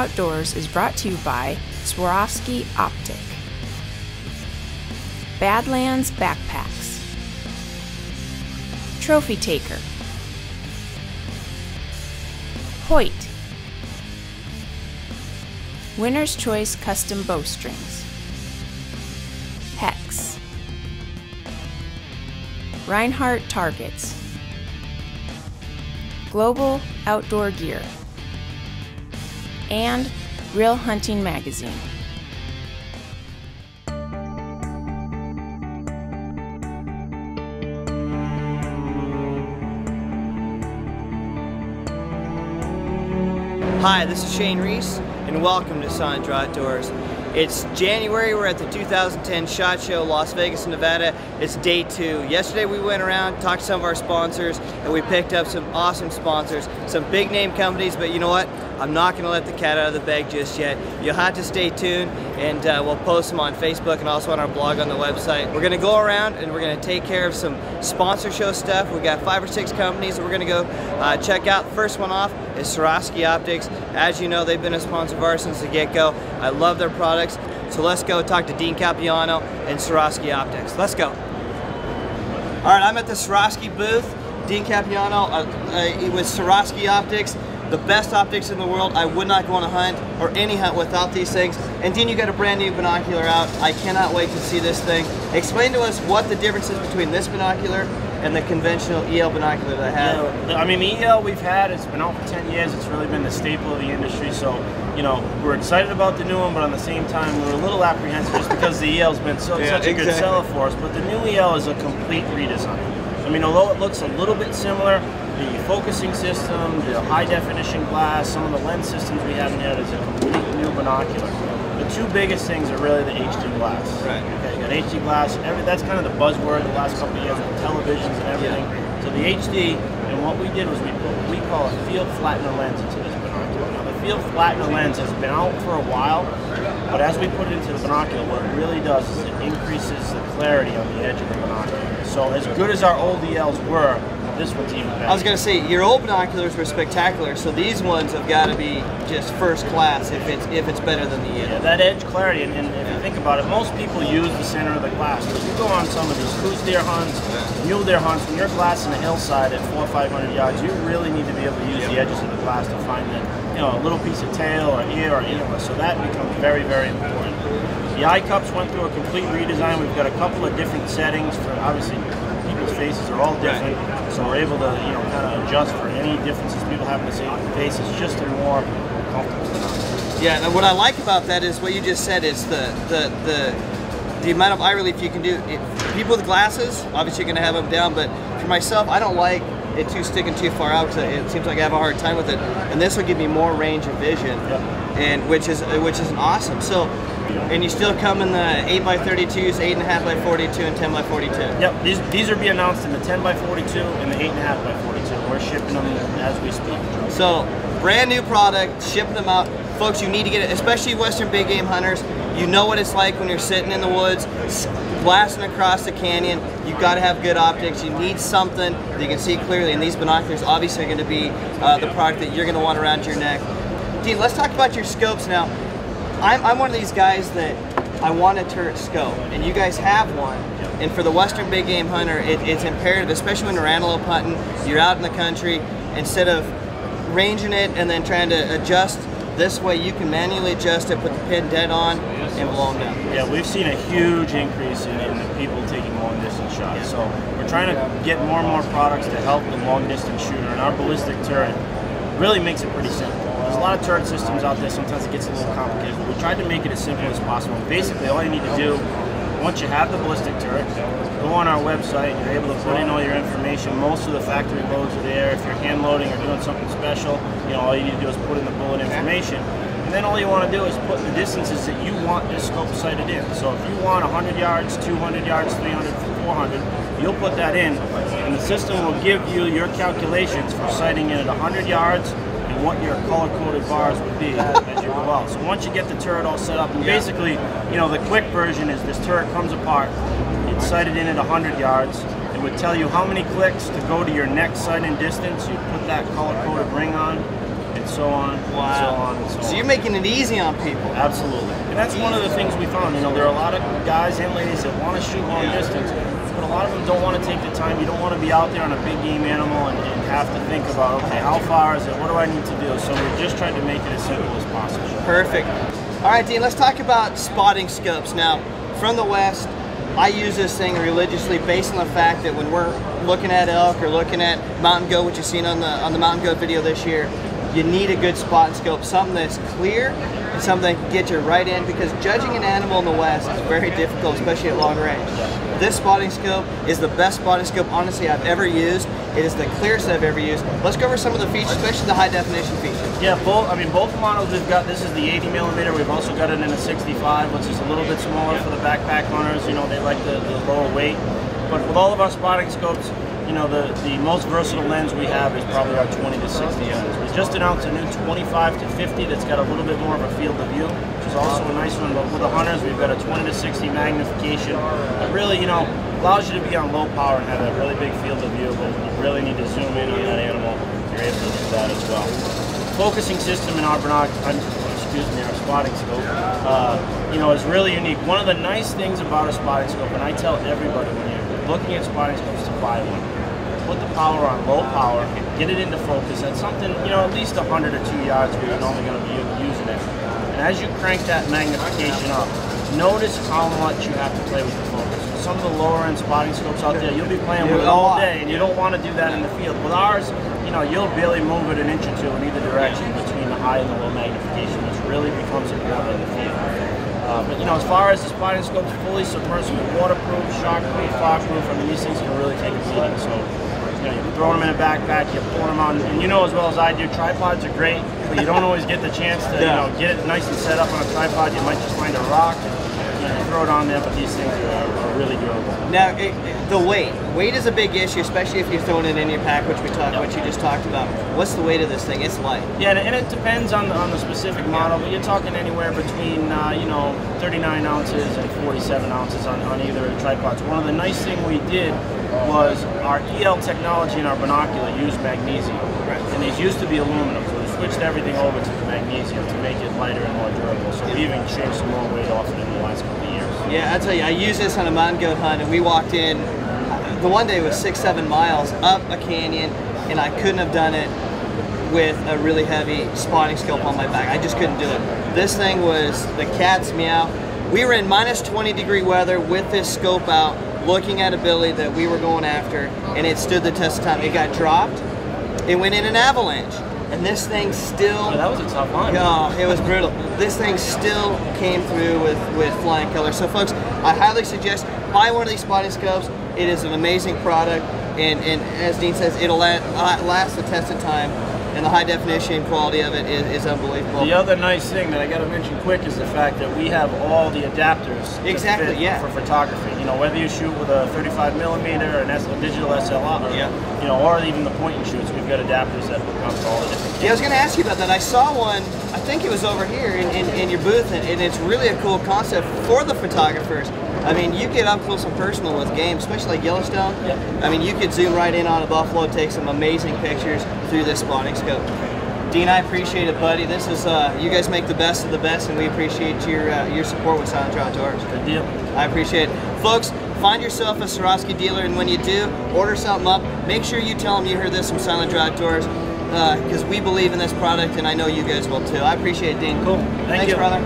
Outdoors is brought to you by Swarovski Optic, Badlands Backpacks, Trophy Taker, Hoyt, Winner's Choice Custom Bowstrings, Hex, Reinhardt Targets, Global Outdoor Gear, and Real Hunting Magazine. Hi, this is Shane Reese, and welcome to Sandra Outdoors. It's January, we're at the 2010 SHOT Show, Las Vegas, Nevada. It's day 2. Yesterday we went around, talked to some of our sponsors, and we picked up some awesome sponsors, some big name companies, but you know what? I'm not going to let the cat out of the bag just yet. You'll have to stay tuned, and we'll post them on Facebook and also on our blog on the website. We're going to go around and we're going to take care of some sponsor show stuff. We've got 5 or 6 companies that we're going to go check out. The first one off is Swarovski Optics. As you know, they've been a sponsor of ours since the get-go. I love their products. So let's go talk to Dean Capiano and Swarovski Optics. Let's go. All right, I'm at the Swarovski booth. Dean Capiano with Swarovski Optics. The best optics in the world. I would not go on a hunt or any hunt without these things. And Dean, you got a brand new binocular out. I cannot wait to see this thing. Explain to us what the difference is between this binocular and the conventional EL binocular that I have. Yeah, I mean, the EL we've had, it's been out for 10 years. It's really been the staple of the industry. So, you know, we're excited about the new one, but on the same time, we're a little apprehensive just because the EL's been such a good seller for us. But the new EL is a complete redesign. I mean, although it looks a little bit similar, the focusing system, the high definition glass, some of the lens systems we have in here is a complete new binocular. The two biggest things are really the HD glass. Right. Okay, you got HD glass, that's kind of the buzzword the last couple of years with televisions and everything. Yeah. So the HD, and what we did was we put what we call a field flattener lens into this binocular. Now the field flattener lens has been out for a while, but as we put it into the binocular, what it really does is it increases the clarity on the edge of the binocular. So as good as our old ELs were, this one's even better. I was going to say, your old binoculars were spectacular, so these ones have got to be just first class if it's better than the EL. Yeah, that edge clarity, and if you think about it, most people use the center of the glass. If you go on some of these Coues deer hunts, mule deer hunts, when you're glassing a hillside at 400 or 500 yards, you really need to be able to use the edges of the glass to find that, you know, a little piece of tail or ear or antler. So that becomes very, very important. The eye cups went through a complete redesign. We've got a couple of different settings for, obviously, people's faces are all different, so we're able to, you know, kind of adjust for any differences people have in the same face. It's just a more comfortable. Yeah, and what I like about that is what you just said is the amount of eye relief you can do. People with glasses, obviously you're going to have them down, but for myself, I don't like it sticking too far out because it seems like I have a hard time with it. And this will give me more range of vision, and which is awesome. So. And you still come in the 8x32s, 8.5x42, and 10x42. Yep, these are being announced in the 10x42 and the 8.5x42. We're shipping them as we speak. So, brand new product, shipping them out. Folks, you need to get it, especially Western big game hunters. You know what it's like when you're sitting in the woods, blasting across the canyon. You've got to have good optics. You need something that you can see clearly, and these binoculars obviously are going to be the product that you're going to want around your neck. Dean, let's talk about your scopes now. I'm one of these guys that I want a turret scope, and you guys have one. And for the Western big game hunter, it's imperative, especially when you're antelope hunting, you're out in the country, instead of ranging it and then trying to adjust this way, you can manually adjust it, put the pin dead on, and blow them down. Yeah, we've seen a huge increase in the people taking long distance shots. So we're trying to get more and more products to help the long distance shooter, and our ballistic turret really makes it pretty simple. There's a lot of turret systems out there, sometimes it gets a little complicated, but we tried to make it as simple as possible. Basically, all you need to do, once you have the ballistic turret, go on our website, you're able to put in all your information. Most of the factory loads are there. If you're hand loading or doing something special, you know, all you need to do is put in the bullet information. And then all you want to do is put the distances that you want this scope sighted in. So if you want 100 yards, 200 yards, 300, 400, you'll put that in, and the system will give you your calculations for sighting in at 100 yards and what your color-coded bars would be as you go out. So once you get the turret all set up, and basically, you know, the quick version is this turret comes apart, it's sighted in at 100 yards, it would tell you how many clicks to go to your next sighting distance, you put that color-coded ring on, it so on, and so on, and so on. So you're making it easy on people. Absolutely. And that's one of the things we found. You know, there are a lot of guys and ladies that want to shoot long distance, but a lot of them don't want to take the time. You don't want to be out there on a big game animal and have to think about, okay, how far is it? What do I need to do? So we're just trying to make it as simple as possible. Perfect. All right, Dean, let's talk about spotting scopes. Now, from the West, I use this thing religiously based on the fact that when we're looking at elk or looking at mountain goat, which you've seen on the mountain goat video this year, you need a good spotting scope, something that's clear and something that can get you right in, because judging an animal in the West is very difficult, especially at long range. This spotting scope is the best spotting scope, honestly, I've ever used. It is the clearest I've ever used. Let's go over some of the features, especially the high definition features. Yeah, both models we've got. This is the 80 millimeter. We've also got it in a 65, which is a little bit smaller for the backpack hunters. You know, they like the lower weight. But with all of our spotting scopes, you know, the most versatile lens we have is probably our 20 to 60 lens. We just announced a new 25 to 50 that's got a little bit more of a field of view, which is also a nice one. But with the hunters, we've got a 20 to 60 magnification that really, you know, allows you to be on low power and have a really big field of view, but when you really need to zoom in on that animal, you're able to do that as well. Focusing system in our our spotting scope, you know, is really unique. One of the nice things about a spotting scope, and I tell everybody when you're looking at spotting scopes to buy one, put the power on low power, get it into focus at something, you know, at least 100 or 2 yards where you're normally going to be using it. And as you crank that magnification up, notice how much you have to play with the focus. With some of the lower end spotting scopes out there, you'll be playing with it all day, and you don't want to do that in the field. With ours, you know, you'll barely move it an inch or two in either direction between the high and the low magnification, which really becomes important in the field. But you know, as far as the spotting scope's fully submersible, waterproof, shockproof, fogproof, I mean, these things can really take a beating. So, you know, you throw them in a backpack, you pull them on, and you know as well as I do, tripods are great, but you don't always get the chance to, you know, get it nice and set up on a tripod. You might just find a rock and, you know, throw it on there, but these things are really durable. Now, the weight. Weight is a big issue, especially if you're throwing it in your pack, which what you just talked about. What's the weight of this thing? It's light. Yeah, and it depends on the specific model, but you're talking anywhere between, you know, 39 ounces and 47 ounces on either of the tripods. One of the nice things we did was our EL technology in our binocular used magnesium. Right. And these used to be aluminum, so we switched everything over to the magnesium to make it lighter and more durable. So we even shaved some more weight off it in the last couple of years. Yeah, I tell you, I used this on a mountain goat hunt, and we walked in. The one day was 6-7 miles up a canyon, and I couldn't have done it with a really heavy spotting scope on my back. I just couldn't do it. This thing was the cat's meow. We were in minus 20-degree weather with this scope out, looking at a billy that we were going after, and it stood the test of time. It got dropped. It went in an avalanche, and this thing still... Oh, that was a tough hunt. Oh, it was brutal. This thing still came through with flying colors. So, folks, I highly suggest buy one of these spotting scopes. It is an amazing product, and as Dean says, it'll last the test of time. And the high definition quality of it is unbelievable. The other nice thing that I got to mention quick is the fact that we have all the adapters for photography. You know, whether you shoot with a 35 millimeter, a digital SLR, or, you know, or even the point and shoots, we've got adapters that will come to all the different. Yeah, I was going to ask you about that. I saw one. I think it was over here in your booth, and it's really a cool concept for the photographers. I mean, you get up close and personal with game, especially like Yellowstone. Yep. I mean, you could zoom right in on a buffalo, take some amazing pictures through this spotting scope. Dean, I appreciate it, buddy. This is you guys make the best of the best, and we appreciate your support with Silent Draw Outdoors. Good deal. I appreciate it, folks. Find yourself a Swarovski dealer, and when you do, order something up. Make sure you tell them you heard this from Silent Draw Outdoors, because we believe in this product, and I know you guys will too. I appreciate it, Dean. Cool. Thanks, brother.